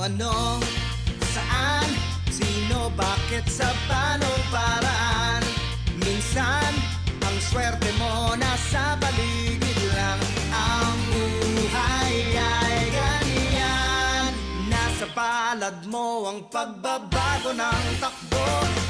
ano, saan, sino, bakit, sa paanong paraan. Minsan, ang swerte mo nasa paligid lang. Ang buhay ay ganyan, nasa palad mo ang pagbabago ng takbo.